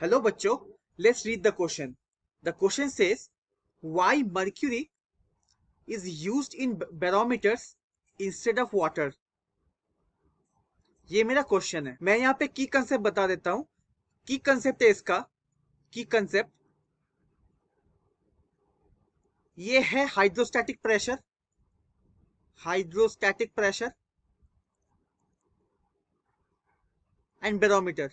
Hello बच्चों, let's read the question. The question says, why mercury is used in barometers instead of water? ये मेरा question है। मैं यहाँ पे की कंसेप्ट बता देता हूँ। की कंसेप्ट है इसका, की कंसेप्ट ये है hydrostatic pressure, hydrostatic pressure and barometer.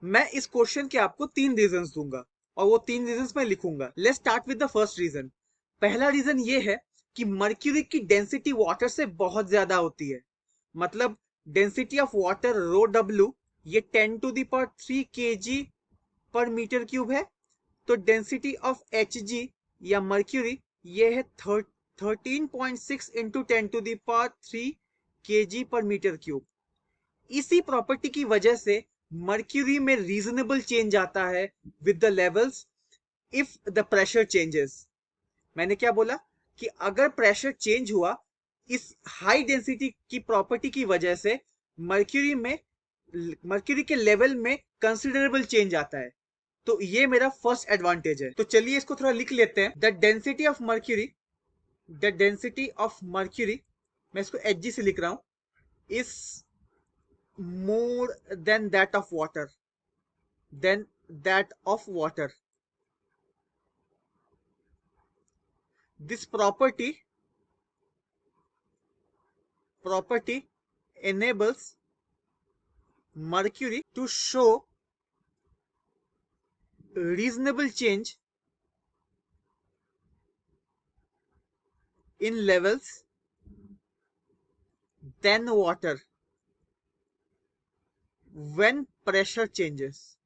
मैं इस क्वेश्चन के आपको 3 रीजंस दूंगा और वो 3 रीजंस मैं लिखूंगा। Let's start with the first reason. पहला रीजन ये है कि मर्क्यूरी की डेंसिटी वाटर से बहुत ज्यादा होती है। मतलब density of water rho W ये 10⁻³ kg पर मीटर क्यूब है। तो डेंसिटी ऑफ Hg या मर्क्यूरी ये है 13.6 into 10⁻³ kg per metre cube. इसी प्रॉपर्टी की वजह से मर्क्यूरी में रीजनेबल चेंज आता है with the levels if the pressure changes. मैंने क्या बोला कि अगर प्रेशर चेंज हुआ इस हाई डेंसिटी की प्रॉपर्टी की वजह से मर्क्यूरी के लेवल में कंसिडरेबल चेंज आता है। तो ये मेरा फर्स्ट एडवांटेज है। तो चलिए इसको थोड़ा लिख लेते हैं। द डेंसिटी ऑफ मर्क्यूरी मैं इसको Hg से लिख रहा हूं, is more than that of water, than that of water. This property enables mercury to show reasonable change in levels than water when pressure changes.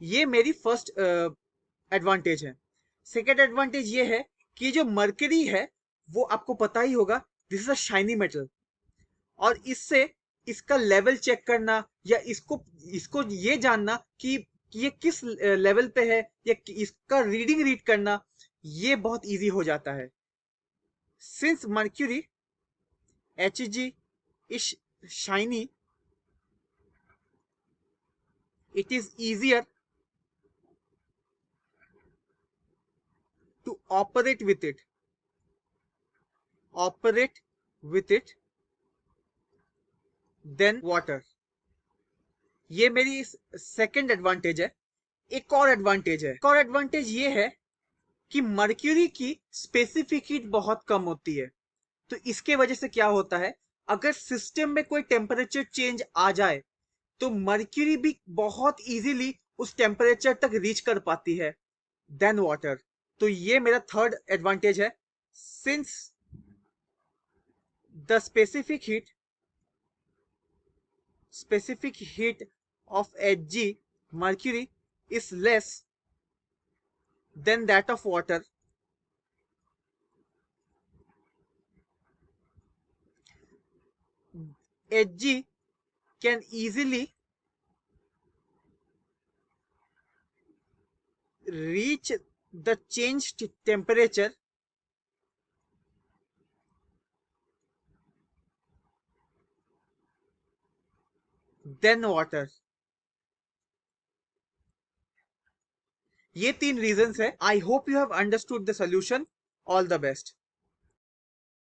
ये मेरी फर्स्ट एडवांटेज है। Second advantage ये है कि जो मर्करी है वो आपको पता ही होगा, this is a shiny metal, और इससे इसका लेवल चेक करना या इसको इसको ये जानना कि ये किस लेवल पे है या इसका रीडिंग रीड करना ये बहुत इजी हो जाता है। Since mercury Hg is shiny, it is easier to operate with it than water. ये मेरी सेकेंड एडवांटेज है। एक और एडवांटेज ये है कि मर्क्यूरी की स्पेसिफिक हीट बहुत कम होती है। तो इसके वजह से क्या होता है, अगर सिस्टम में कोई टेम्परेचर चेंज आ जाए तो मर्क्यूरी भी बहुत इजीली उस टेम्परेचर तक रीच कर पाती है देन वाटर। तो ये मेरा थर्ड एडवांटेज है। Since the specific heat of Hg mercury is less than that of water, Hg can easily reach the changed temperature than water. ये 3 रीजंस है। I hope you have understood the solution. All the best.